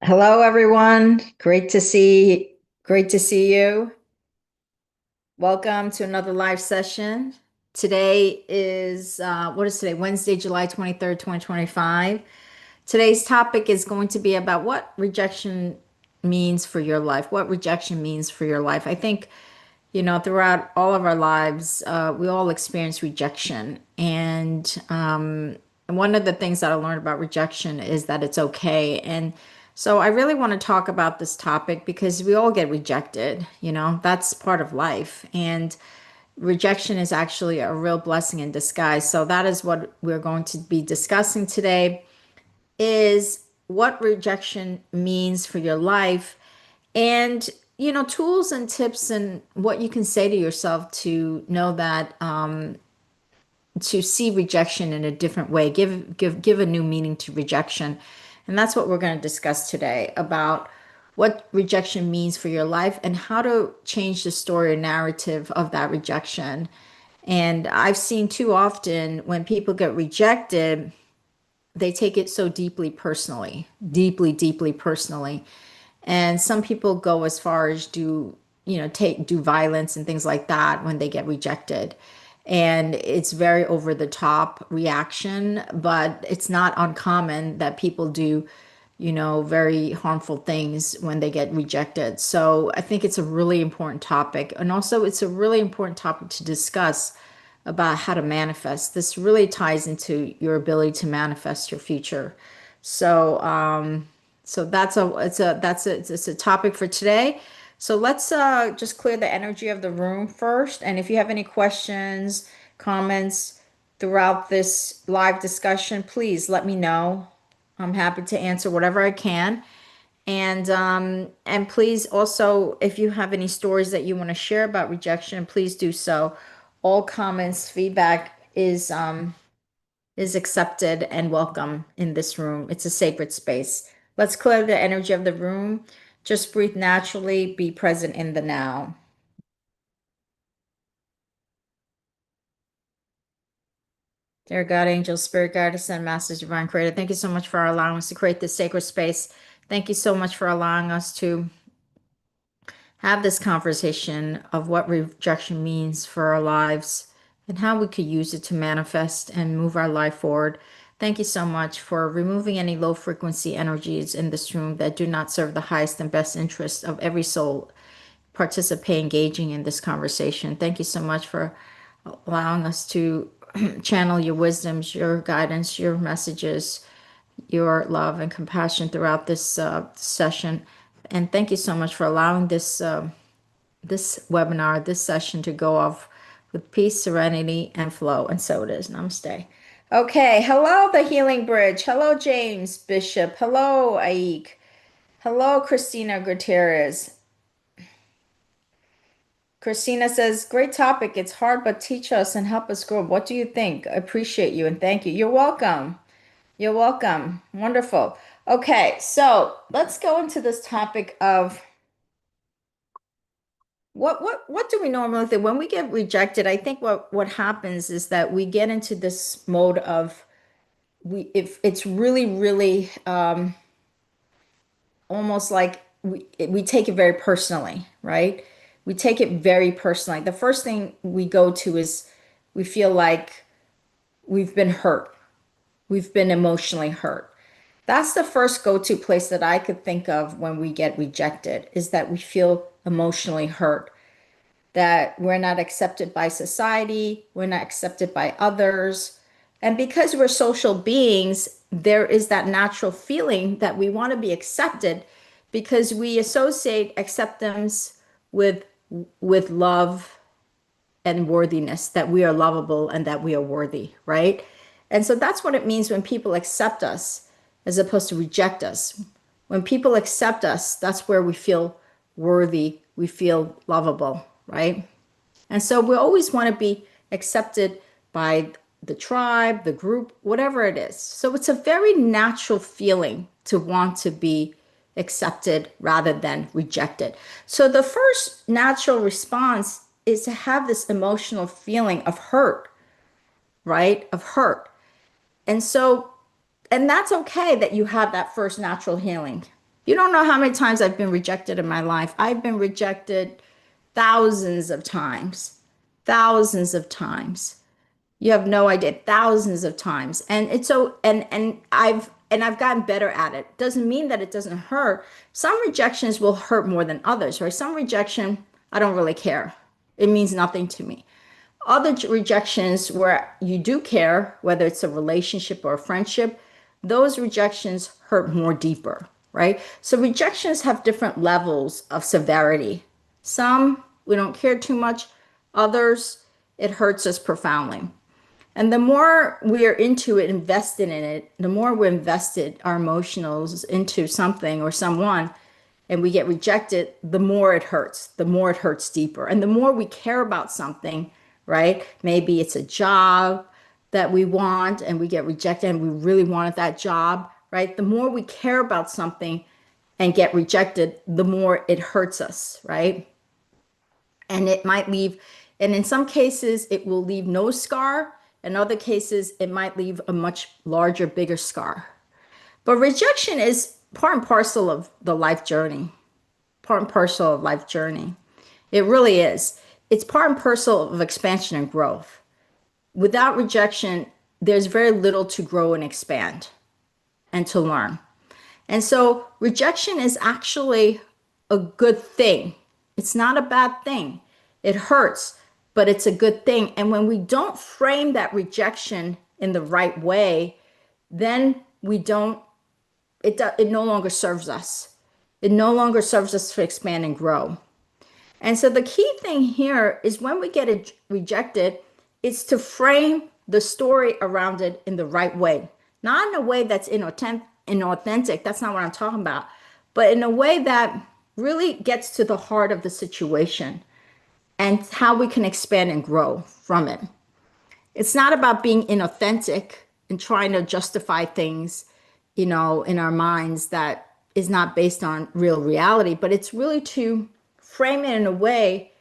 Hello, everyone. Great to see you. Welcome to another live session. Today is what is today? Wednesday, July 23rd, 2025. Today's topic is going to be about what rejection means for your life, what rejection means for your life. I think, throughout all of our lives, we all experience rejection. And one of the things that I learned about rejection is that it's okay. And so I really want to talk about this topic because we all get rejected, that's part of life. And rejection is actually a real blessing in disguise. So that is what we're going to be discussing today is what rejection means for your life and tools and tips and what you can say to yourself to know that to see rejection in a different way, give a new meaning to rejection. And that's what we're going to discuss today about what rejection means for your life and how to change the story or narrative of that rejection. And I've seen too often when people get rejected, they take it so deeply personally, deeply personally. And some people go as far as do violence and things like that when they get rejected. And it's very over the top reaction, but it's not uncommon that people do, very harmful things when they get rejected. So I think it's a really important topic. And also, it's a really important topic to discuss about how to manifest. This really ties into your ability to manifest your future. So, so it's a topic for today. So let's just clear the energy of the room first. And if you have any questions, comments throughout this live discussion, please let me know. I'm happy to answer whatever I can. And please also, if you have any stories that you want to share about rejection, please do so. All comments, feedback is accepted and welcome in this room. It's a sacred space. Let's clear the energy of the room. Just breathe naturally, be present in the now. Dear God, angel, spirit guide, ascend, masters, divine creator, thank you so much for allowing us to create this sacred space. Thank you so much for allowing us to have this conversation of what rejection means for our lives and how we could use it to manifest and move our life forward. Thank you so much for removing any low frequency energies in this room that do not serve the highest and best interest of every soul participate engaging in this conversation. Thank you so much for allowing us to channel your wisdoms, your guidance, your messages, your love and compassion throughout this session. And thank you so much for allowing this webinar, this session to go off with peace, serenity, and flow. And so it is. Namaste. Okay. Hello, the Healing Bridge. Hello, James Bishop. Hello, Aik. Hello, Christina Gutierrez. Christina says, great topic. It's hard, but teach us and help us grow. What do you think? I appreciate you and thank you. You're welcome. You're welcome. Wonderful. Okay, so let's go into this topic of what do we normally think when we get rejected? I think what happens is that we get into this mode of we if it's really almost like we take it very personally, right? We take it very personally. The first thing we go to is we feel like we've been hurt. We've been emotionally hurt. That's the first go-to place that I could think of when we get rejected is that we feel emotionally hurt, that we're not accepted by society, we're not accepted by others. And because we're social beings, there is that natural feeling that we want to be accepted because we associate acceptance with with love and worthiness, that we are lovable and that we are worthy, right? And so that's what it means when people accept us as opposed to reject us. When people accept us, that's where we feel worthy, we feel lovable, right? And so we always want to be accepted by the tribe, the group, whatever it is. So it's a very natural feeling to want to be accepted rather than rejected. So the first natural response is to have this emotional feeling of hurt, right? Of hurt. And so, and that's okay that you have that first natural healing You don't know how many times I've been rejected in my life. I've been rejected thousands of times, thousands of times. You have no idea, thousands of times. And it's so and I've gotten better at it. Doesn't mean that it doesn't hurt. Some rejections will hurt more than others, right? Some rejection, I don't really care. It means nothing to me. Other rejections where you do care, whether it's a relationship or a friendship, those rejections hurt more deeper, right? So rejections have different levels of severity. Some we don't care too much, others it hurts us profoundly. And the more we are into it, invested in it, the more we're invested our emotionals into something or someone, and we get rejected, the more it hurts deeper. And the more we care about something, right? Maybe it's a job that we want and we get rejected and we really wanted that job, right? The more we care about something and get rejected, the more it hurts us, right? And it might leave, and in some cases, it will leave no scar. In other cases, it might leave a much larger, bigger scar. But rejection is part and parcel of the life journey, part and parcel of life journey. It really is. It's part and parcel of expansion and growth. Without rejection, there's very little to grow and expand and to learn. And so rejection is actually a good thing. It's not a bad thing. It hurts, but it's a good thing. And when we don't frame that rejection in the right way, then we don't, it no longer serves us. It no longer serves us to expand and grow. And so the key thing here is when we get it rejected, it's to frame the story around it in the right way. Not in a way that's inauthentic. That's not what I'm talking about. But in a way that really gets to the heart of the situation and how we can expand and grow from it. It's not about being inauthentic and trying to justify things, in our minds that is not based on real reality, but it's really to frame it in a way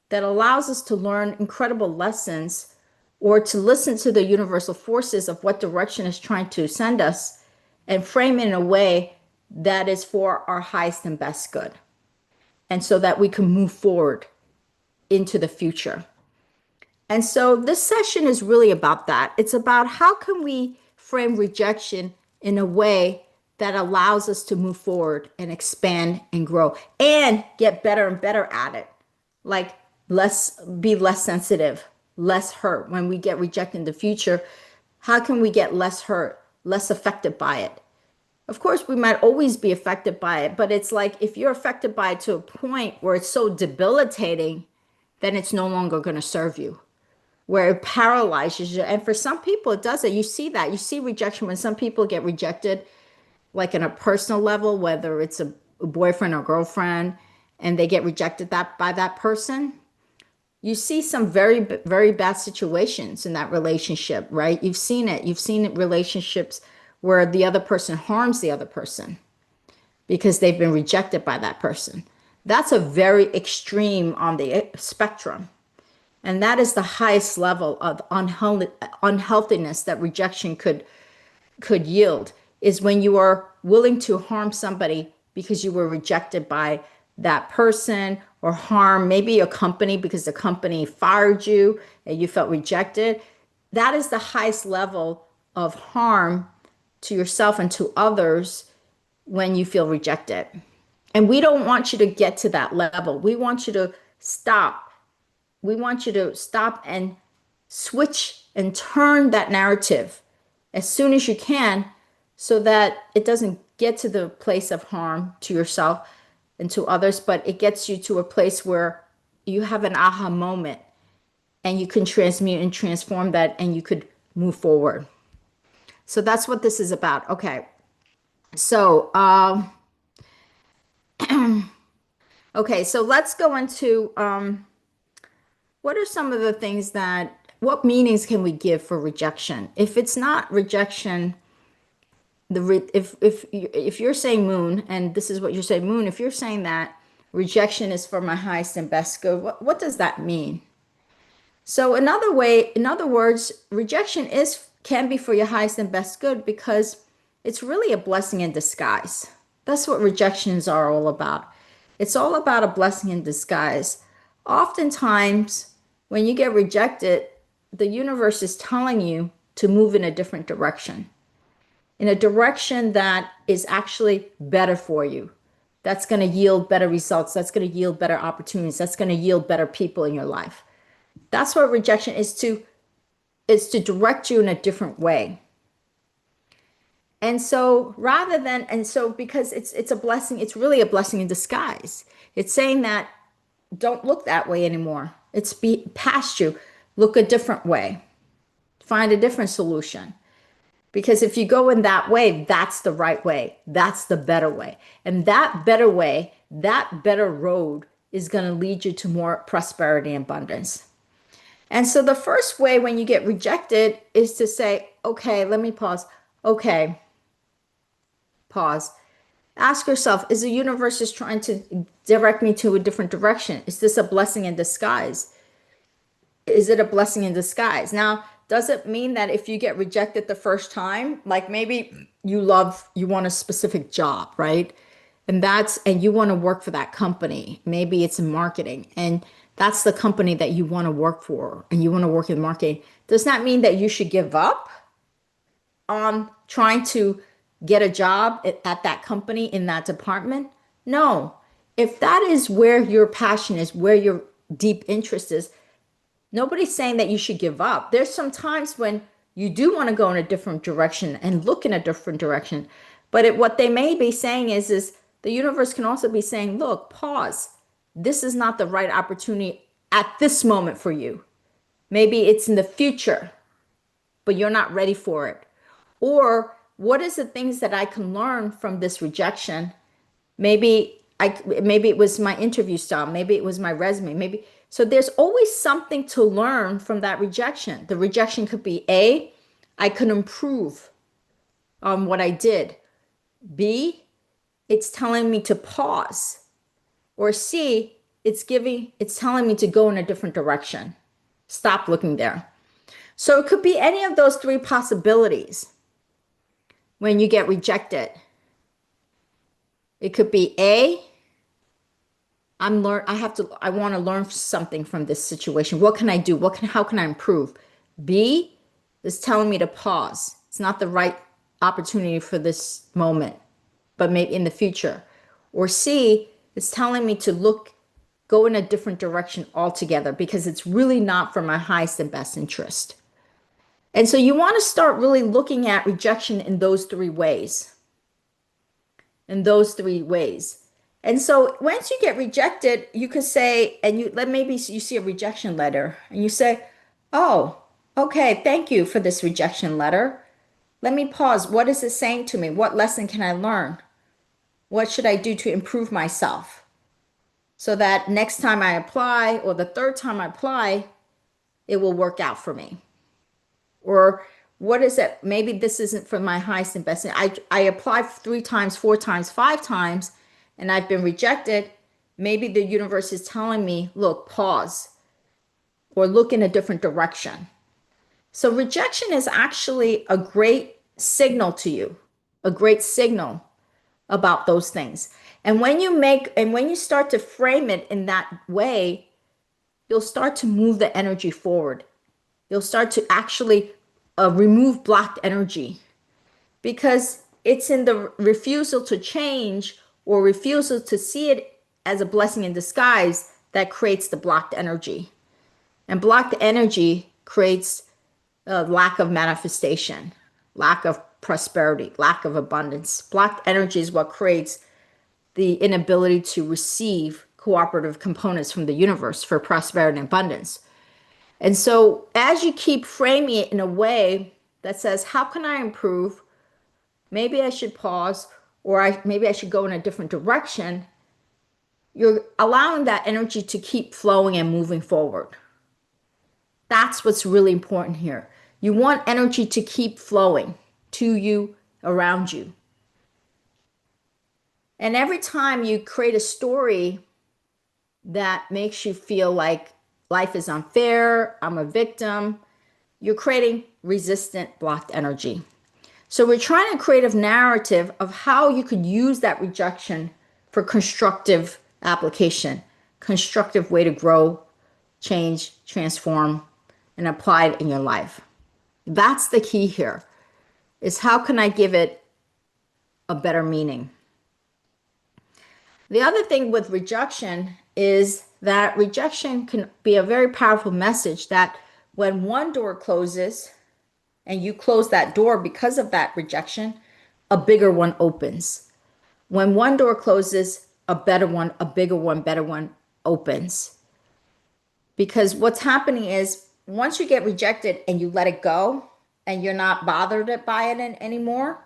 that allows us to learn incredible lessons or to listen to the universal forces of what direction is trying to send us and frame it in a way that is for our highest and best good. And so that we can move forward into the future. And so this session is really about that. It's about how can we frame rejection in a way that allows us to move forward and expand and grow and get better and better at it. Like be less sensitive, less hurt when we get rejected in the future. How can we get less hurt, less affected by it? Of course, we might always be affected by it, but it's like if you're affected by it to a point where it's so debilitating, then it's no longer going to serve you, where it paralyzes you. And for some people, it does it. You see that. You see rejection when some people get rejected, like in a personal level, whether it's a boyfriend or girlfriend, and they get rejected by that person. You see some very, very bad situations in that relationship, right? You've seen it. You've seen it relationships where the other person harms the other person because they've been rejected by that person. That's a very extreme on the spectrum. And that is the highest level of unhealthiness that rejection could yield, is when you are willing to harm somebody because you were rejected by that person, or harm maybe a company because the company fired you and you felt rejected. That is the highest level of harm to yourself and to others when you feel rejected. And we don't want you to get to that level. We want you to stop. We want you to stop and switch and turn that narrative as soon as you can so that it doesn't get to the place of harm to yourself and to others, but it gets you to a place where you have an aha moment and you can transmute and transform that and you could move forward. So that's what this is about. Okay. So, okay, so let's go into what are some of the things what meanings can we give for rejection? If it's not rejection, if you're saying moon, and this is what you're saying, moon, if you're saying that rejection is for my highest and best good, what does that mean? So in other words, rejection can be for your highest and best good because it's really a blessing in disguise. That's what rejections are all about. It's all about a blessing in disguise. Oftentimes, when you get rejected, the universe is telling you to move in a different direction, in a direction that is actually better for you. That's going to yield better results. That's going to yield better opportunities. That's going to yield better people in your life. That's what rejection is to direct you in a different way. And so rather than and so because it's a blessing, it's really a blessing in disguise. It's saying that don't look that way anymore. It's past you. Look a different way. Find a different solution. Because if you go in that way, that's the right way. That's the better way. And that better way, that better road is going to lead you to more prosperity and abundance. And so the first way when you get rejected is to say, okay, let me pause. Okay, pause. Ask yourself, is the universe just trying to direct me to a different direction? Is this a blessing in disguise? Is it a blessing in disguise? Now, does it mean that if you get rejected the first time, like maybe you want a specific job, right? And you want to work for that company. Maybe it's in marketing and that's the company that you want to work for and you want to work in marketing. Does that mean that you should give up on trying to get a job at that company in that department? No. If that is where your passion is, where your deep interest is, nobody's saying that you should give up. There's some times when you do want to go in a different direction and look in a different direction. But what they may be saying is the universe can also be saying, look, pause. This is not the right opportunity at this moment for you. Maybe it's in the future, but you're not ready for it. Or what is the things that I can learn from this rejection? Maybe it was my interview style, maybe it was my resume, maybe so there's always something to learn from that rejection. The rejection could be A, I could improve on what I did. B, it's telling me to pause. Or C, it's telling me to go in a different direction. Stop looking there. So it could be any of those three possibilities when you get rejected. It could be A, I want to learn something from this situation. What can I do? How can I improve? B is telling me to pause. It's not the right opportunity for this moment, but maybe in the future. Or C is telling me to go in a different direction altogether because it's really not for my highest and best interest. And so you want to start really looking at rejection in those three ways. In those three ways. And so once you get rejected, you could say, maybe you see a rejection letter and you say, oh, okay, thank you for this rejection letter. Let me pause. What is it saying to me? What lesson can I learn? What should I do to improve myself? So that next time I apply or the third time I apply, it will work out for me. Or what is it? Maybe this isn't for my highest and best. I applied 3 times, 4 times, 5 times, and I've been rejected. Maybe the universe is telling me, look, pause, or look in a different direction. So rejection is actually a great signal to you, a great signal about those things. And when you start to frame it in that way, you'll start to move the energy forward. You'll start to actually remove blocked energy because it's in the refusal to change or refusal to see it as a blessing in disguise that creates the blocked energy. And blocked energy creates a lack of manifestation, lack of prosperity, lack of abundance. Blocked energy is what creates the inability to receive cooperative components from the universe for prosperity and abundance. And so as you keep framing it in a way that says, how can I improve? Maybe I should pause, or maybe I should go in a different direction. You're allowing that energy to keep flowing and moving forward. That's what's really important here. You want energy to keep flowing to you, around you. And every time you create a story that makes you feel like life is unfair, I'm a victim, you're creating resistant blocked energy. So we're trying to create a narrative of how you could use that rejection for constructive application, constructive way to grow, change, transform, and apply it in your life. That's the key here, is how can I give it a better meaning? The other thing with rejection is that rejection can be a very powerful message that when one door closes and you close that door because of that rejection, a bigger one opens. When one door closes, a better one, a bigger one, better one opens. Because what's happening is once you get rejected and you let it go and you're not bothered by it anymore,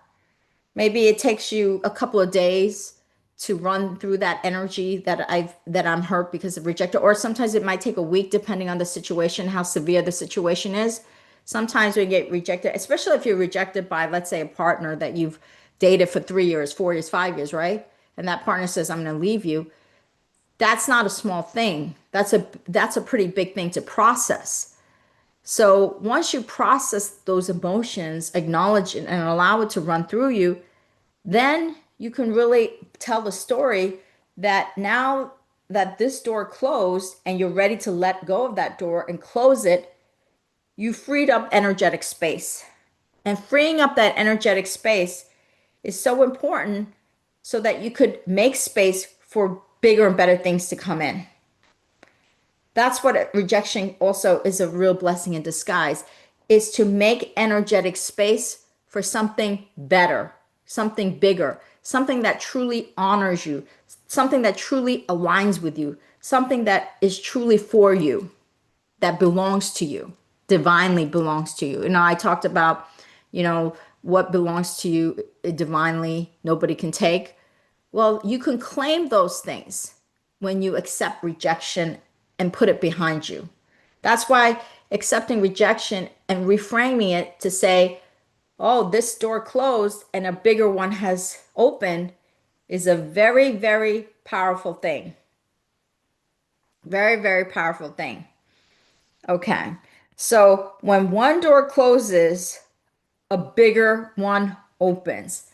maybe it takes you a couple of days to run through that energy that I'm hurt because of rejected, or sometimes it might take a week depending on the situation, how severe the situation is. Sometimes we get rejected, especially if you're rejected by, let's say, a partner that you've dated for 3 years, 4 years, 5 years, right? And that partner says, I'm going to leave you. That's not a small thing. That's a pretty big thing to process. So once you process those emotions, acknowledge it and allow it to run through you, then you can really tell the story that now that this door closed and you're ready to let go of that door and close it, you freed up energetic space. And freeing up that energetic space is so important so that you could make space for bigger and better things to come in. That's what rejection also is, a real blessing in disguise, is to make energetic space for something better, something bigger, something that truly honors you, something that truly aligns with you, something that is truly for you, that belongs to you, divinely belongs to you. I talked about, what belongs to you divinely, nobody can take. Well, you can claim those things when you accept rejection and put it behind you. That's why accepting rejection and reframing it to say, oh, this door closed and a bigger one has opened is a very, very powerful thing. Very, very powerful thing. Okay. So when one door closes, a bigger one opens.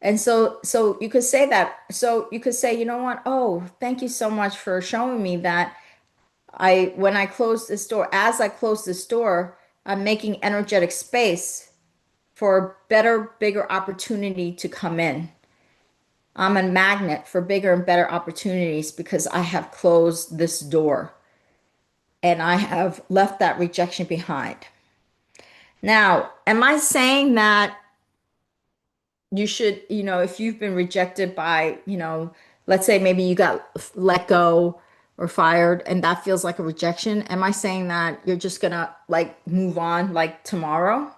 And so you could say that. So you could say, you know what? Oh, thank you so much for showing me that when I close this door, as I close this door, I'm making energetic space for a better, bigger opportunity to come in. I'm a magnet for bigger and better opportunities because I have closed this door and I have left that rejection behind. Now, am I saying that you should, if you've been rejected by, let's say maybe you got let go or fired and that feels like a rejection, am I saying that you're just gonna like move on like tomorrow?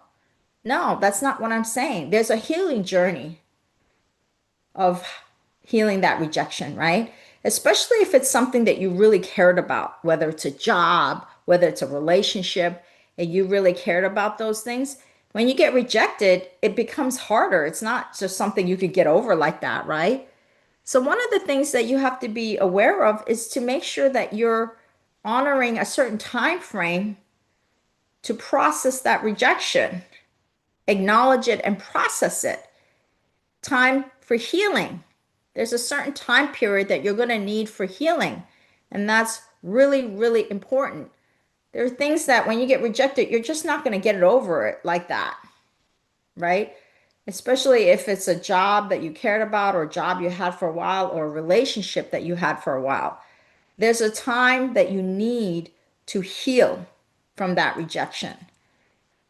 No, that's not what I'm saying. There's a healing journey of healing that rejection, right? Especially if it's something that you really cared about, whether it's a job, whether it's a relationship, and you really cared about those things. When you get rejected, it becomes harder. It's not just something you could get over like that, right? So, one of the things that you have to be aware of is to make sure that you're honoring a certain time frame to process that rejection, acknowledge it, and process it. Time for healing. There's a certain time period that you're going to need for healing. And that's really, really important. There are things that when you get rejected, you're just not going to get it over it like that, right? Especially if it's a job that you cared about or a job you had for a while or a relationship that you had for a while. There's a time that you need to heal from that rejection.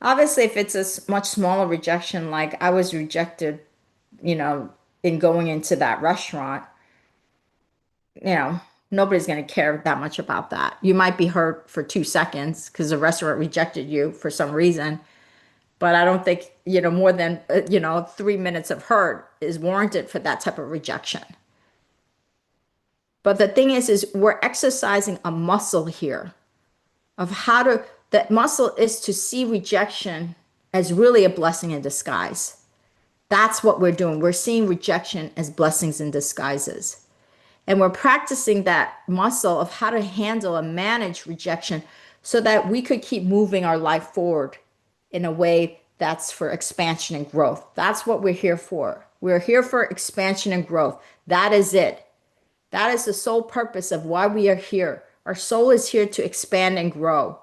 Obviously, if it's a much smaller rejection, like I was rejected, in going into that restaurant, you know, nobody's going to care that much about that. You might be hurt for 2 seconds because the restaurant rejected you for some reason, but I don't think, more than, 3 minutes of hurt is warranted for that type of rejection. But the thing is we're exercising a muscle here of that muscle is to see rejection as really a blessing in disguise. That's what we're doing. We're seeing rejection as blessings in disguises. And we're practicing that muscle of how to handle and manage rejection so that we could keep moving our life forward in a way that's for expansion and growth. That's what we're here for. We're here for expansion and growth. That is it. That is the sole purpose of why we are here. Our soul is here to expand and grow.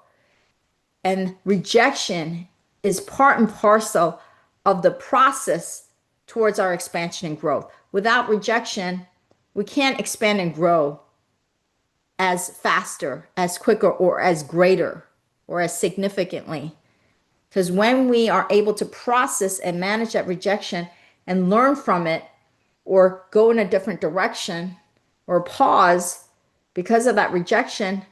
And rejection is part and parcel of the process towards our expansion and growth. Without rejection, we can't expand and grow as faster, as quicker, or as greater, or as significantly. Because when we are able to process and manage that rejection and learn from it, or go in a different direction, or pause because of that rejection,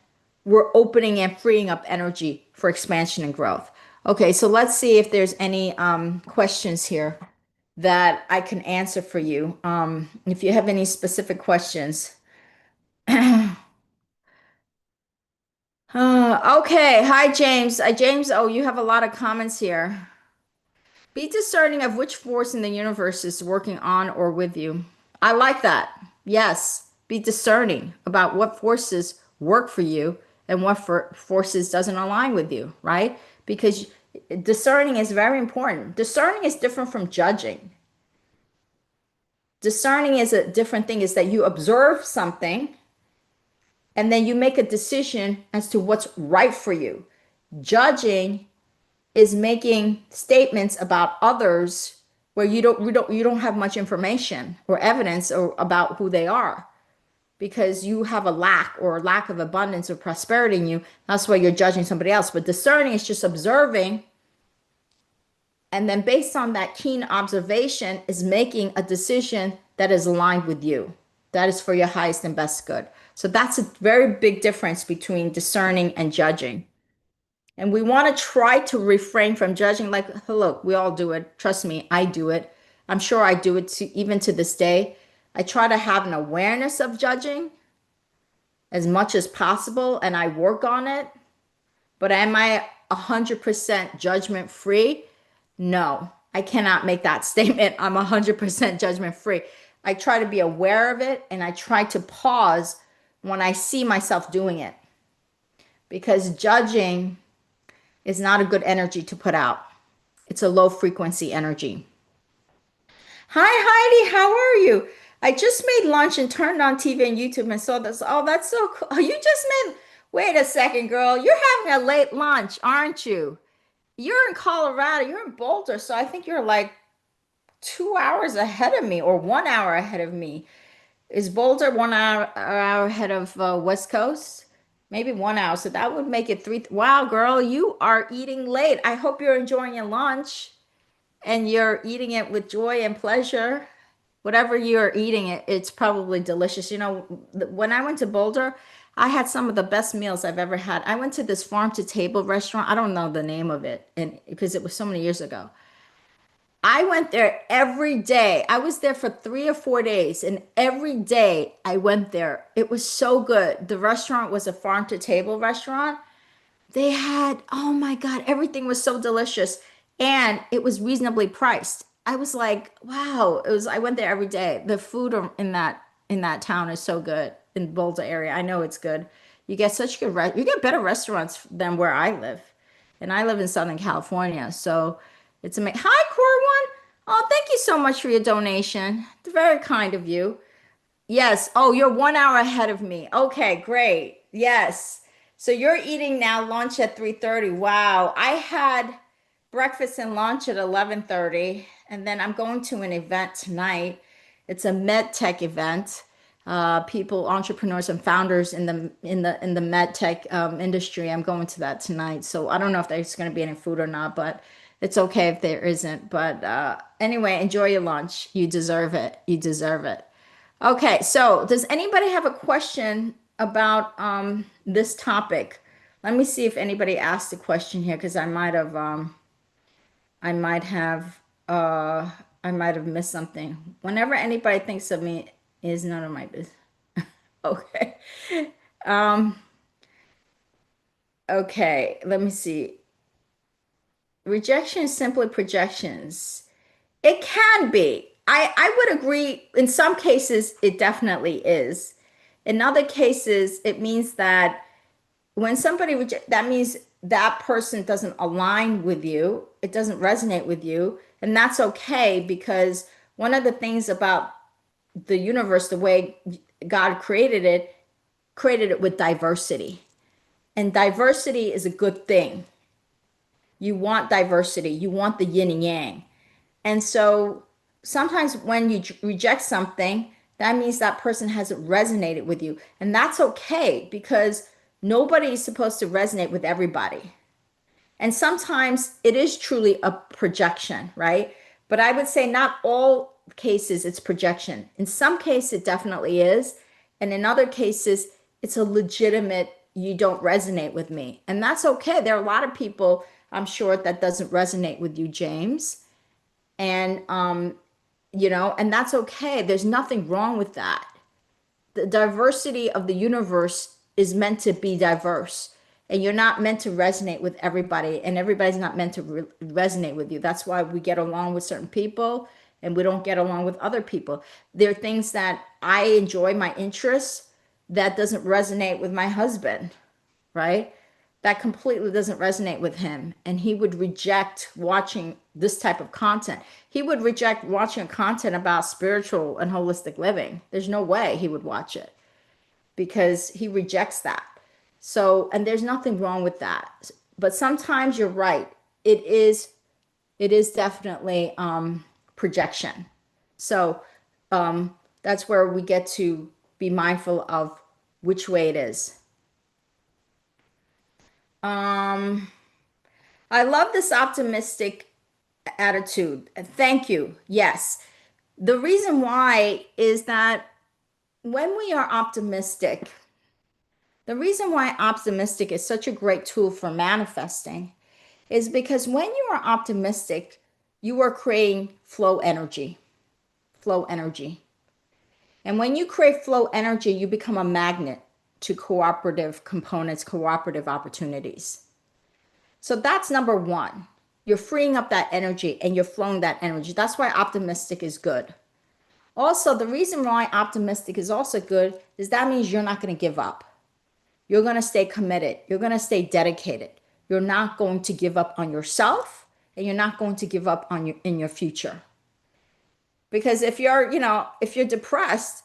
we're opening and freeing up energy for expansion and growth. Okay, so let's see if there's any questions here that I can answer for you. If you have any specific questions. Okay, hi James. James, oh, you have a lot of comments here. Be discerning of which force in the universe is working on or with you. I like that. Yes, be discerning about what forces work for you and what forces doesn't align with you, right? Because discerning is very important. Discerning is different from judging. Discerning is a different thing, is that you observe something and then you make a decision as to what's right for you. Judging is making statements about others where you don't have much information or evidence or about who they are, because you have a lack of abundance or prosperity in you. That's why you're judging somebody else. But discerning is just observing, and then based on that keen observation is making a decision that is aligned with you, that is for your highest and best good. So that's a very big difference between discerning and judging. And we want to try to refrain from judging. Like, look, we all do it. Trust me, I do it. I'm sure I do it even to this day. I try to have an awareness of judging as much as possible, and I work on it. But am I 100% judgment free? No, I cannot make that statement. I'm 100% judgment free. I try to be aware of it, and I try to pause when I see myself doing it, because judging is not a good energy to put out. It's a low frequency energy. Hi, Heidi. How are you? I just made lunch and turned on TV and YouTube and saw this. Oh, that's so cool. Oh, you just made, wait a second, girl. You're having a late lunch, aren't you? You're in Colorado. You're in Boulder. So I think you're like 2 hours ahead of me, or 1 hour ahead of me. Is Boulder 1 hour ahead of West Coast? Maybe 1 hour. So that would make it three. Wow, girl, you are eating late. I hope you're enjoying your lunch and you're eating it with joy and pleasure. Whatever you're eating, it's probably delicious. You know, when I went to Boulder, I had some of the best meals I've ever had. I went to this farm to table restaurant. I don't know the name of it, and because it was so many years ago. I went there every day. I was there for 3 or 4 days, and every day I went there. It was so good. The restaurant was a farm to table restaurant. They had, oh my God, everything was so delicious, and it was reasonably priced. I was like, wow, I went there every day. The food in that town is so good, in Boulder area. I know it's good. You get such you get better restaurants than where I live. And I live in Southern California, so it's amazing. Hi, Corwin. Oh, thank you so much for your donation. It's very kind of you. Yes. Oh, you're 1 hour ahead of me. Okay, great. Yes. So you're eating now lunch at 3:30. Wow. I had breakfast and lunch at 11:30, and then I'm going to an event tonight. It's a med tech event. People, entrepreneurs, and founders in the med tech industry. I'm going to that tonight. So I don't know if there's going to be any food or not, but it's okay if there isn't. But anyway, enjoy your lunch. You deserve it. You deserve it. Okay, so does anybody have a question about this topic? Let me see if anybody asked a question here, because I might have I might have missed something. Whenever anybody thinks of me is none of my business. Okay. Um, okay, let me see. Rejection is simply projections. It can be. I would agree. In some cases, it definitely is. In other cases, it means that when somebody reject, that means that person doesn't align with you. it doesn't resonate with you, and that's okay, because one of the things about the universe, the way God created it with diversity. And diversity is a good thing. You want diversity, you want the yin and yang. And so sometimes when you reject something, that means that person hasn't resonated with you. And that's okay, because nobody is supposed to resonate with everybody. And sometimes it is truly a projection, right? But I would say not all cases it's projection. In some cases, it definitely is. And in other cases, it's a legitimate, you don't resonate with me. And that's okay. There are a lot of people, I'm sure, that doesn't resonate with you, James. And, and that's okay. There's nothing wrong with that. The diversity of the universe is meant to be diverse, and you're not meant to resonate with everybody, and everybody's not meant to resonate with you. That's why we get along with certain people and we don't get along with other people. There are things that I enjoy, my interests, that doesn't resonate with my husband, right? That completely doesn't resonate with him. And he would reject watching this type of content. He would reject watching content about spiritual and holistic living. There's no way he would watch it, because he rejects that. So, and there's nothing wrong with that. But sometimes you're right. It is definitely projection. So that's where we get to be mindful of which way it is. Um, I love this optimistic attitude. Thank you. Yes. The reason why is that when we are optimistic, the reason why optimistic is such a great tool for manifesting is because when you are optimistic, you are creating flow energy. Flow energy. And when you create flow energy, you become a magnet to cooperative components, cooperative opportunities. So that's number one. You're freeing up that energy and you're flowing that energy. That's why optimistic is good. Also, the reason why optimistic is also good is that means you're not going to give up. You're going to stay committed. You're going to stay dedicated. You're not going to give up on yourself, and you're not going to give up on your in your future. Because if you're depressed,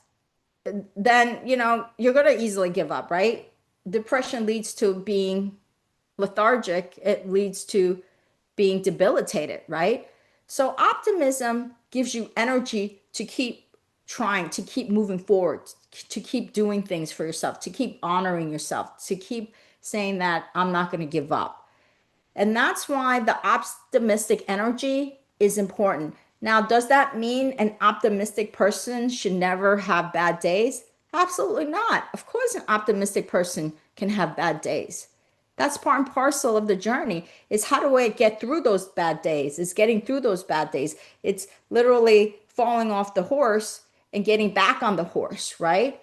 then, you're going to easily give up, right? Depression leads to being lethargic. It leads to being debilitated, right? So optimism gives you energy to keep trying, to keep moving forward, to keep doing things for yourself, to keep honoring yourself, to keep saying that I'm not going to give up. And that's why the optimistic energy is important. Now, does that mean an optimistic person should never have bad days? Absolutely not. Of course, an optimistic person can have bad days. That's part and parcel of the journey. Is how do I get through those bad days? It's getting through those bad days. It's literally falling off the horse and getting back on the horse, right?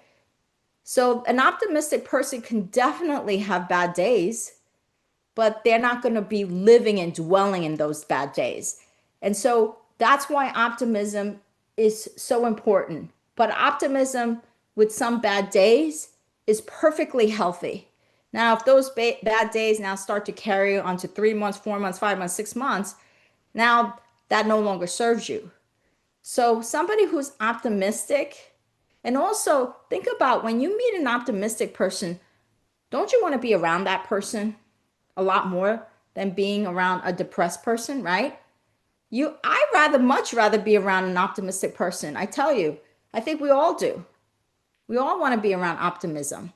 So an optimistic person can definitely have bad days, but they're not going to be living and dwelling in those bad days. And so that's why optimism is so important. But optimism with some bad days is perfectly healthy. Now, if those bad days now start to carry on to 3 months, 4 months, 5 months, 6 months, now that no longer serves you. So, somebody who's optimistic, and also think about when you meet an optimistic person, don't you want to be around that person a lot more than being around a depressed person, right? Much rather be around an optimistic person. I tell you, I think we all do. We all want to be around optimism,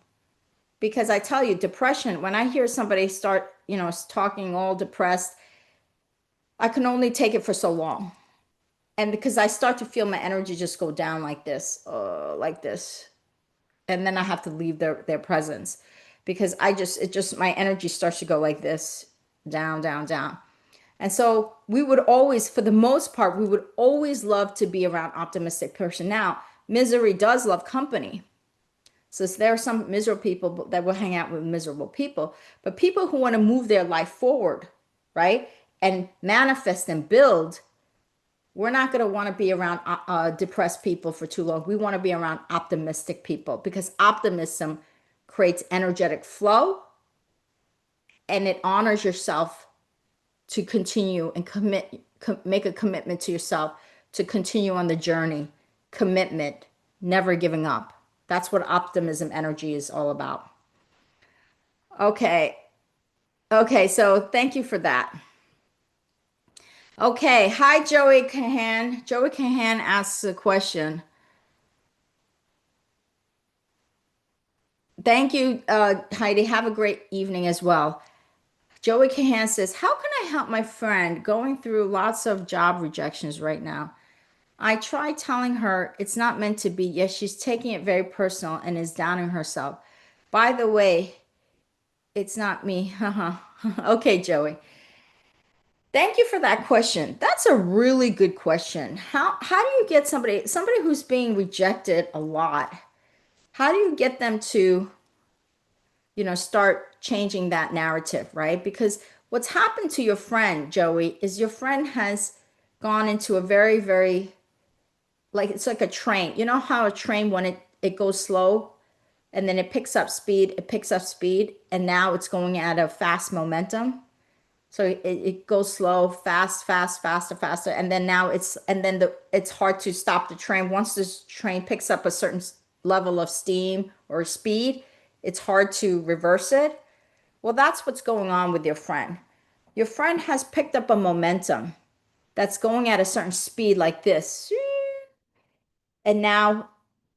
because I tell you, depression, when I hear somebody start, talking all depressed, I can only take it for so long. And because I start to feel my energy just go down like this, like this. And then I have to leave their presence, because my energy starts to go like this, down, down, down. And so we would always, for the most part, we would always love to be around optimistic person. Now, misery does love company. So there are some miserable people that will hang out with miserable people, but people who want to move their life forward, right? And manifest and build, we're not going to want to be around depressed people for too long. We want to be around optimistic people, because optimism creates energetic flow, and it honors yourself to continue and make a commitment to yourself to continue on the journey. Commitment, never giving up. That's what optimism energy is all about. Okay. Okay, so thank you for that. Okay, hi Joey Kahan. Joey Kahan asks a question. Thank you, Heidi. Have a great evening as well. Joey Kahan says, how can I help my friend going through lots of job rejections right now? I tried telling her it's not meant to be, yet she's taking it very personal and is downing herself. By the way, it's not me. Okay, Joey. Thank you for that question. That's a really good question. How do you get somebody who's being rejected a lot? How do you get them to, start changing that narrative, right? Because what's happened to your friend, Joey, is your friend has gone into a very, very, like it's like a train. You know how a train, when it goes slow and then it picks up speed, and now it's going at a fast momentum. So it goes slow, fast, fast, faster, faster, and then now it's hard to stop the train. Once this train picks up a certain level of steam or speed, it's hard to reverse it. Well, that's what's going on with your friend. Your friend has picked up a momentum that's going at a certain speed like this, and now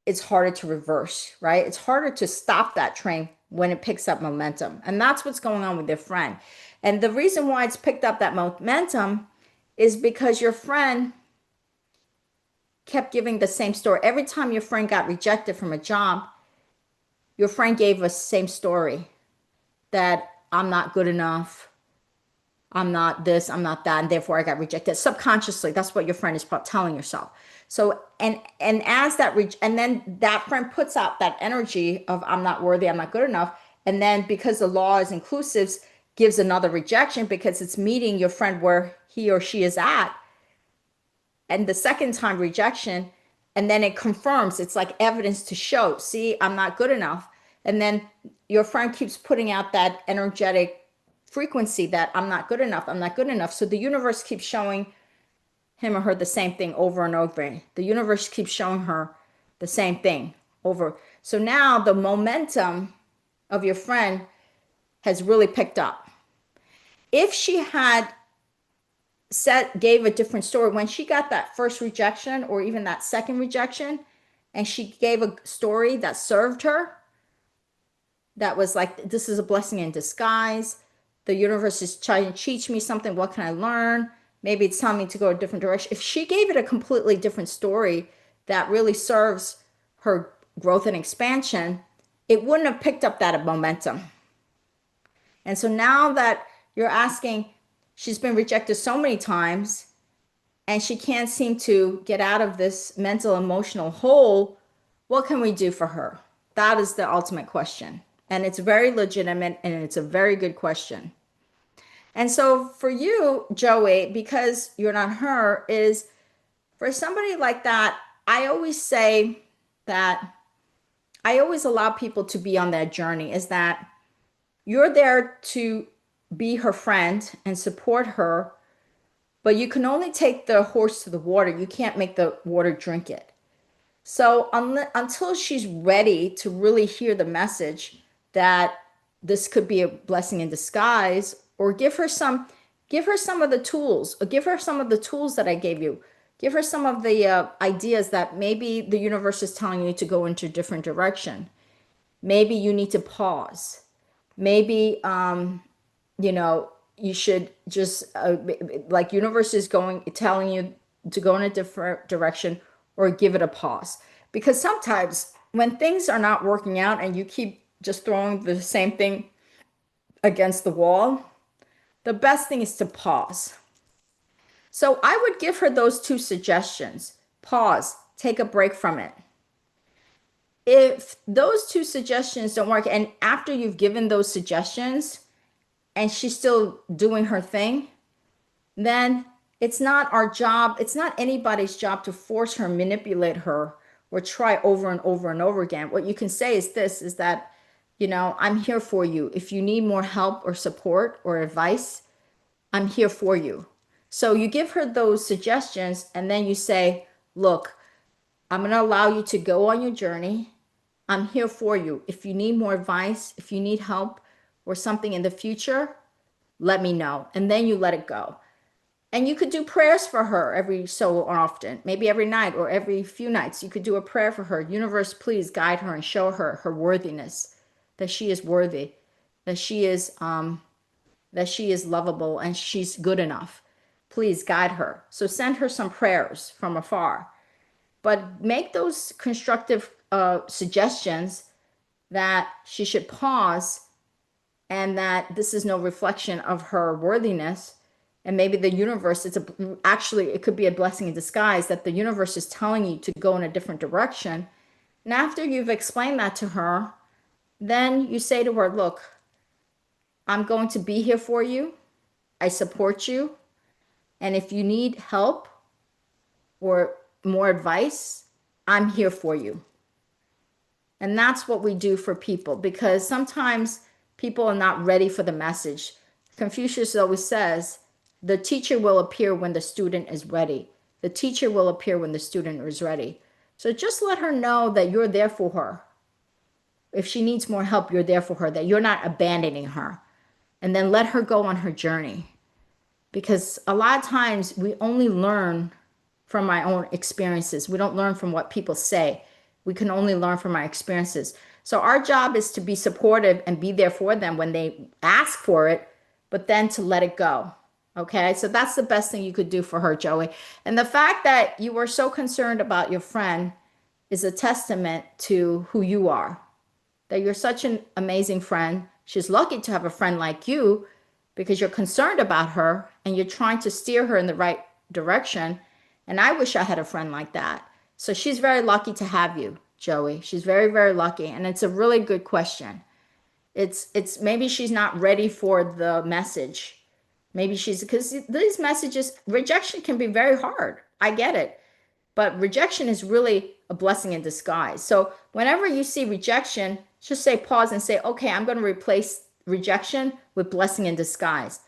it's harder to reverse, right? It's harder to stop that train when it picks up momentum. And that's what's going on with your friend. And the reason why it's picked up that momentum is because your friend kept giving the same story. Every time your friend got rejected from a job, your friend gave us the same story that I'm not good enough. I'm not this, I'm not that, and therefore I got rejected. Subconsciously, that's what your friend is telling yourself. So and as that and then that friend puts out that energy of I'm not worthy, I'm not good enough, and then because the law is inclusive, gives another rejection because it's meeting your friend where he or she is at, and the second time rejection, and then it confirms, it's like evidence to show, see, I'm not good enough. And then your friend keeps putting out that energetic frequency that I'm not good enough, I'm not good enough. So the universe keeps showing him or her the same thing over and over. The universe keeps showing her the same thing over. So now the momentum of your friend has really picked up. If she had gave a different story when she got that first rejection or even that second rejection, and she gave a story that served her, that was like, this is a blessing in disguise, the universe is trying to teach me something, what can I learn, maybe it's telling me to go a different direction. If she gave it a completely different story that really serves her growth and expansion, it wouldn't have picked up that momentum. And so now that you're asking, she's been rejected so many times and she can't seem to get out of this mental emotional hole, what can we do for her? That is the ultimate question. And it's very legitimate and it's a very good question. And so for you, Joey, because you're not her, is for somebody like that, I always say that I always allow people to be on that journey, is that you're there to be her friend and support her, but you can only take the horse to the water. You can't make the water drink it. So until she's ready to really hear the message that this could be a blessing in disguise, or give her some of the tools, or give her some of the tools that I gave you. Give her some of the ideas that maybe the universe is telling you to go into a different direction. Maybe you need to pause. Maybe you should just like universe is going telling you to go in a different direction or give it a pause, because sometimes when things are not working out and you keep just throwing the same thing against the wall, the best thing is to pause. So I would give her those two suggestions: pause, take a break from it. If those two suggestions don't work, and after you've given those suggestions and she's still doing her thing, then it's not our job, it's not anybody's job to force her, manipulate her, or try over and over and over again. What you can say is this, is that, I'm here for you. If you need more help or support or advice, I'm here for you. So you give her those suggestions and then you say, look, I'm going to allow you to go on your journey. I'm here for you. If you need more advice, if you need help or something in the future, let me know. And then you let it go. And you could do prayers for her every so often, maybe every night or every few nights. You could do a prayer for her. Universe, please guide her and show her her worthiness, that she is worthy, that she is lovable and she's good enough. Please guide her. So send her some prayers from afar, but make those constructive suggestions that she should pause and that this is no reflection of her worthiness. And maybe the universe, actually, it could be a blessing in disguise that the universe is telling you to go in a different direction. And after you've explained that to her, then you say to her, look, I'm going to be here for you. I support you. And if you need help or more advice, I'm here for you. And that's what we do for people, because sometimes people are not ready for the message. Confucius always says, the teacher will appear when the student is ready. The teacher will appear when the student is ready. So just let her know that you're there for her. If she needs more help, you're there for her, that you're not abandoning her. And then let her go on her journey. Because a lot of times we only learn from my own experiences. We don't learn from what people say. We can only learn from our experiences. So our job is to be supportive and be there for them when they ask for it, but then to let it go. Okay, so that's the best thing you could do for her, Joey. And the fact that you were so concerned about your friend is a testament to who you are, that you're such an amazing friend. She's lucky to have a friend like you because you're concerned about her and you're trying to steer her in the right direction. And I wish I had a friend like that. So she's very lucky to have you, Joey. She's very, very lucky. And it's a really good question. It's maybe she's not ready for the message. Maybe she's, because these messages, rejection can be very hard. I get it. But rejection is really a blessing in disguise. So whenever you see rejection, just say pause and say, okay, I'm going to replace rejection with blessing in disguise.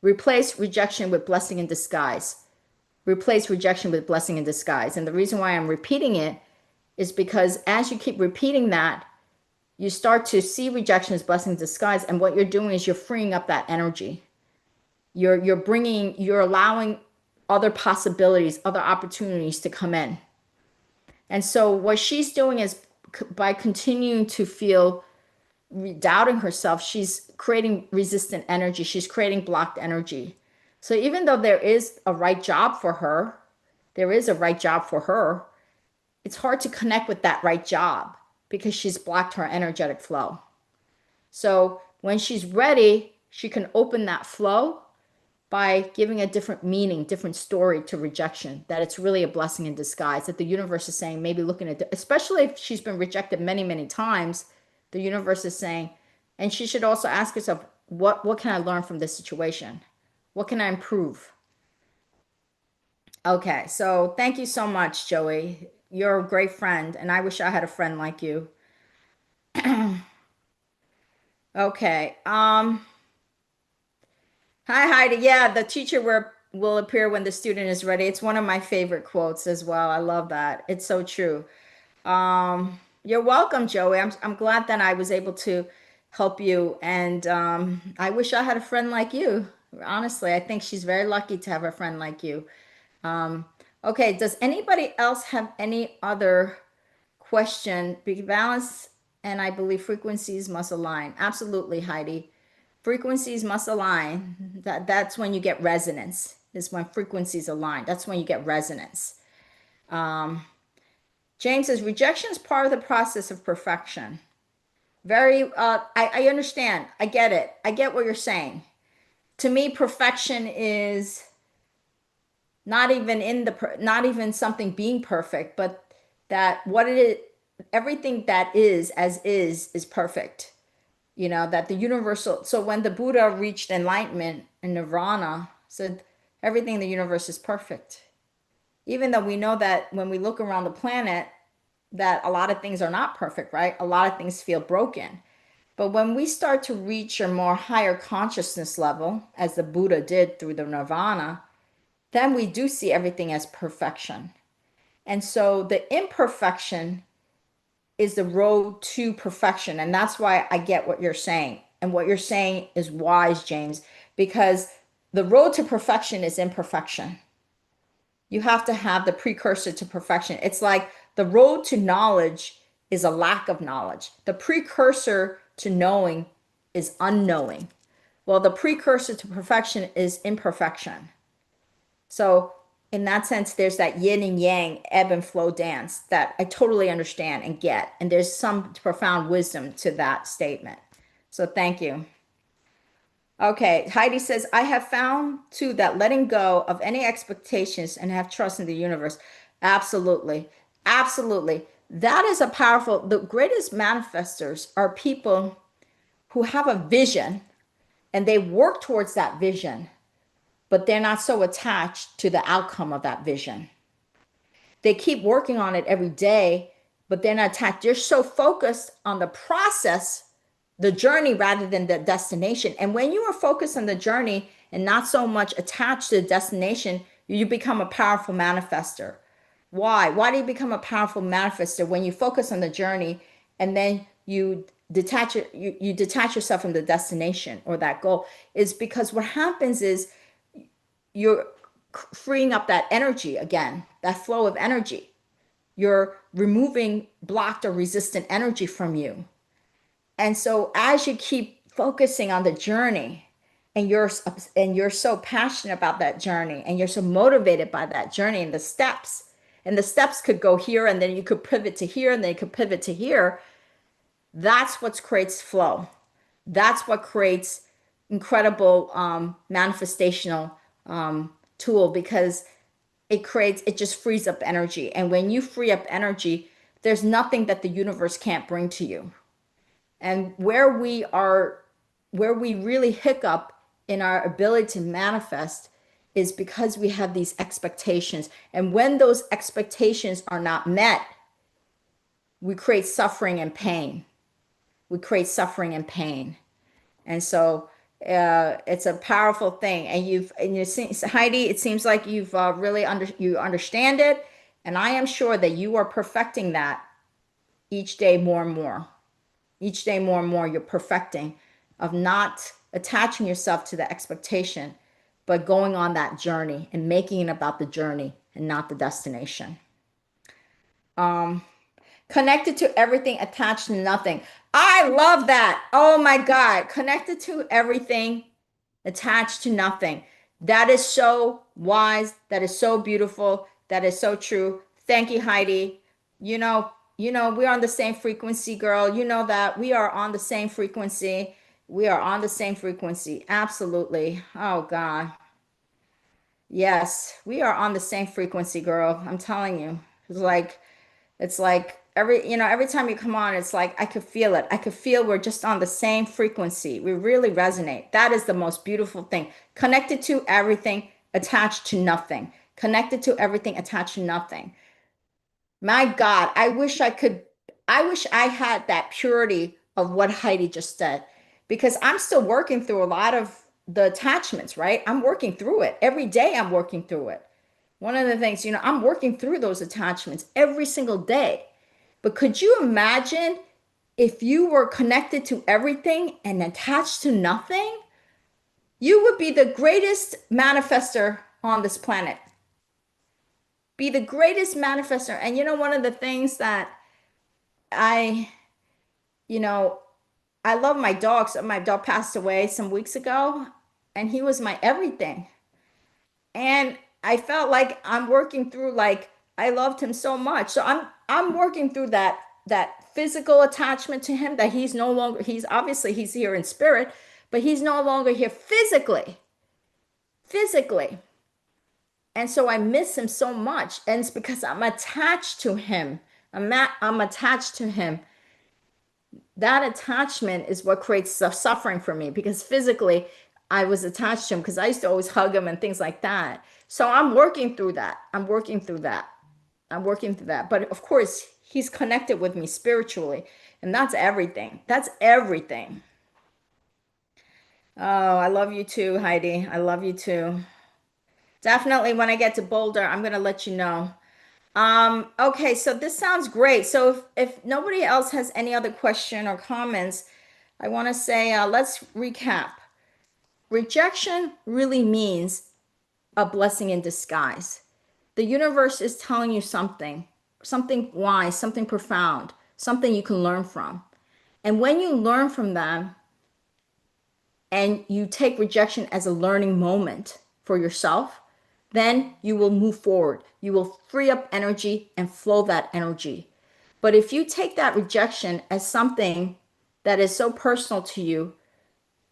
Replace rejection with blessing in disguise. Replace rejection with blessing in disguise. And the reason why I'm repeating it is because as you keep repeating that, you start to see rejection as blessing in disguise. And what you're doing is you're freeing up that energy. You're allowing other possibilities, other opportunities to come in. And so what she's doing is by continuing to feel doubting herself, she's creating resistant energy. She's creating blocked energy. So even though there is a right job for her, it's hard to connect with that right job because she's blocked her energetic flow. So when she's ready, she can open that flow by giving a different meaning, different story to rejection, that it's really a blessing in disguise, that the universe is saying, maybe looking at, especially if she's been rejected many, many times, the universe is saying, and she should also ask herself, what can I learn from this situation? What can I improve? Okay, so thank you so much, Joey. You're a great friend, and I wish I had a friend like you. Okay. Hi, Heidi. Yeah, the teacher will appear when the student is ready. It's one of my favorite quotes as well. I love that. It's so true. You're welcome, Joey. I'm glad that I was able to help you, and I wish I had a friend like you. Honestly, I think she's very lucky to have a friend like you. Um, okay, does anybody else have any other question? Be balanced, and I believe frequencies must align. Absolutely, Heidi. Frequencies must align. That's when you get resonance. Is when frequencies align. That's when you get resonance. Um, James says rejection is part of the process of perfection. Very. I understand. I get it. I get what you're saying. To me, perfection is not even something being perfect, but that what it is, everything that is as is perfect. That the universal, so when the Buddha reached enlightenment and nirvana, said everything in the universe is perfect, even though we know that when we look around the planet that a lot of things are not perfect, right? A lot of things feel broken, But when we start to reach a more higher consciousness level, as the Buddha did through the nirvana, then we do see everything as perfection. And so the imperfection is the road to perfection. And that's why I get what you're saying. And what you're saying is wise, James, because the road to perfection is imperfection. You have to have the precursor to perfection. It's like the road to knowledge is a lack of knowledge. The precursor to knowing is unknowing. Well, the precursor to perfection is imperfection. So, in that sense, there's that yin and yang ebb and flow dance that I totally understand and get. And there's some profound wisdom to that statement. So, thank you. Okay, Heidi says, I have found too that letting go of any expectations and have trust in the universe. Absolutely. Absolutely. That is a powerful, the greatest manifestors are people who have a vision and they work towards that vision, but they're not so attached to the outcome of that vision. They keep working on it every day, but they're not attached. They're so focused on the process, the journey, rather than the destination. And when you are focused on the journey and not so much attached to the destination, you become a powerful manifester. Why? Why do you become a powerful manifester? When you focus on the journey and then you detach yourself from the destination or that goal, is because what happens is you're freeing up that energy again, that flow of energy. You're removing blocked or resistant energy from you. And so as you keep focusing on the journey and you're so passionate about that journey and you're so motivated by that journey and the steps could go here and then you could pivot to here and then you could pivot to here. That's what creates flow. That's what creates incredible manifestational tool, because it just frees up energy. And when you free up energy, there's nothing that the universe can't bring to you. And where we really hiccup in our ability to manifest is because we have these expectations. And when those expectations are not met, we create suffering and pain. We create suffering and pain. And so it's a powerful thing. And you see, Heidi, it seems like you've really you understand it. And I am sure that you are perfecting that each day more and more. Each day more and more, you're perfecting of not attaching yourself to the expectation, but going on that journey and making it about the journey and not the destination. Connected to everything, attached to nothing. I love that. Oh my God. Connected to everything, attached to nothing. That is so wise. That is so beautiful. That is so true. Thank you, Heidi. We're on the same frequency, girl. You know that we are on the same frequency. We are on the same frequency. Absolutely. Oh God. Yes, we are on the same frequency, girl. I'm telling you. It's like every time you come on, it's like I could feel it. I could feel we're just on the same frequency. We really resonate. That is the most beautiful thing. Connected to everything, attached to nothing. Connected to everything, attached to nothing. My God, I wish I had that purity of what Heidi just said, because I'm still working through a lot of the attachments, right? I'm working through it. Every day I'm working through it. One of the things, I'm working through those attachments every single day. But could you imagine if you were connected to everything and attached to nothing? You would be the greatest manifester on this planet. Be the greatest manifester. And one of the things that I, you know, I love my dog. So my dog passed away some weeks ago, and he was my everything. And I felt like I'm working through, like, I loved him so much. So I'm working through that physical attachment to him, that he's no longer, he's here in spirit, but he's no longer here physically. And so I miss him so much. And it's because I'm attached to him. I'm attached to him. That attachment is what creates suffering for me, because physically I was attached to him because I used to always hug him and things like that. So I'm working through that. I'm working through that. But of course, He's connected with me spiritually. And that's everything. That's everything. Oh, I love you too, Heidi. I love you too. Definitely when I get to Boulder, I'm gonna let you know. Okay, so this sounds great. So if nobody else has any other question or comments, I want to say let's recap. Rejection really means a blessing in disguise. The universe is telling you something, something wise, something profound, something you can learn from. And when you learn from them and you take rejection as a learning moment for yourself, then you will move forward. You will free up energy and flow that energy. But if you take that rejection as something that is so personal to you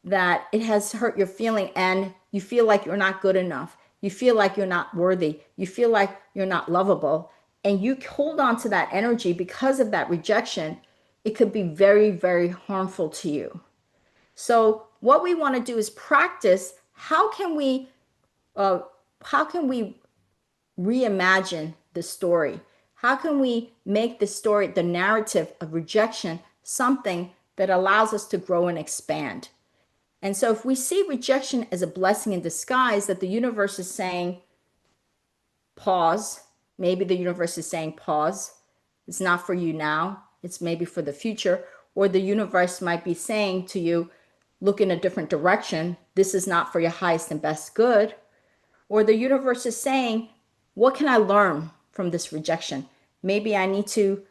that it has hurt your feeling and you feel like you're not good enough, you feel like you're not worthy, you feel like you're not lovable, and you hold on to that energy because of that rejection, it could be very, very harmful to you. So what we want to do is practice uh, how can we reimagine the story? How can we make the story, the narrative of rejection, something that allows us to grow and expand? And so, if we see rejection as a blessing in disguise, that the universe is saying, pause, maybe the universe is saying, pause, it's not for you now, it's maybe for the future. Or the universe might be saying to you, look in a different direction, this is not for your highest and best good. Or the universe is saying, what can I learn from this rejection? Maybe I need to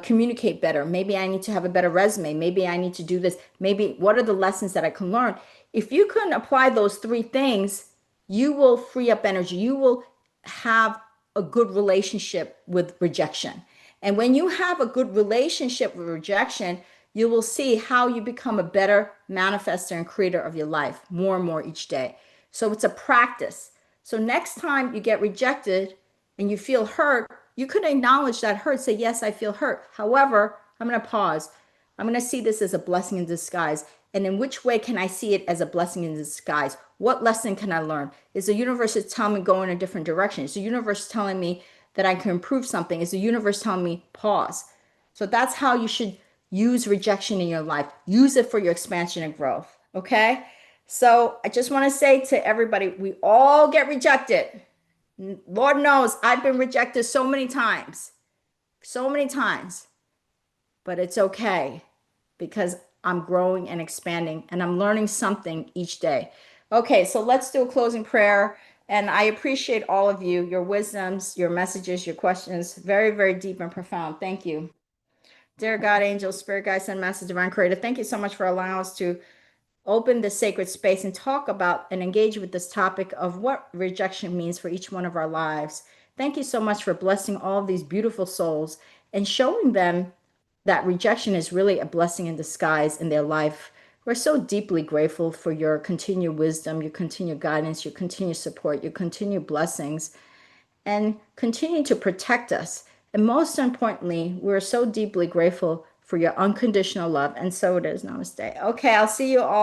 communicate better. Maybe I need to have a better resume. Maybe I need to do this. Maybe what are the lessons that I can learn? If you can apply those three things, you will free up energy. You will have a good relationship with rejection. And when you have a good relationship with rejection, you will see how you become a better manifester and creator of your life more and more each day. So it's a practice. So next time you get rejected and you feel hurt, you could acknowledge that hurt, say, yes, I feel hurt. However, I'm going to pause. I'm going to see this as a blessing in disguise. And in which way can I see it as a blessing in disguise? What lesson can I learn? Is the universe telling me go in a different direction? Is the universe telling me that I can improve something? Is the universe telling me pause? So that's how you should use rejection in your life. Use it for your expansion and growth. Okay? So I just want to say to everybody, we all get rejected. Lord knows I've been rejected so many times, but it's okay because I'm growing and expanding and I'm learning something each day. Okay, so let's do a closing prayer. And I appreciate all of you, your wisdoms, your messages, your questions. Very, very deep and profound. Thank you. Dear God, angel, spirit guides, and master divine creator, thank you so much for allowing us to open this sacred space and talk about and engage with this topic of what rejection means for each one of our lives. Thank you so much for blessing all of these beautiful souls and showing them that rejection is really a blessing in disguise in their life. We're so deeply grateful for your continued wisdom, your continued guidance, your continued support, your continued blessings, and continue to protect us. And most importantly, we're so deeply grateful for your unconditional love. And so it is. Namaste. Okay, I'll see you all.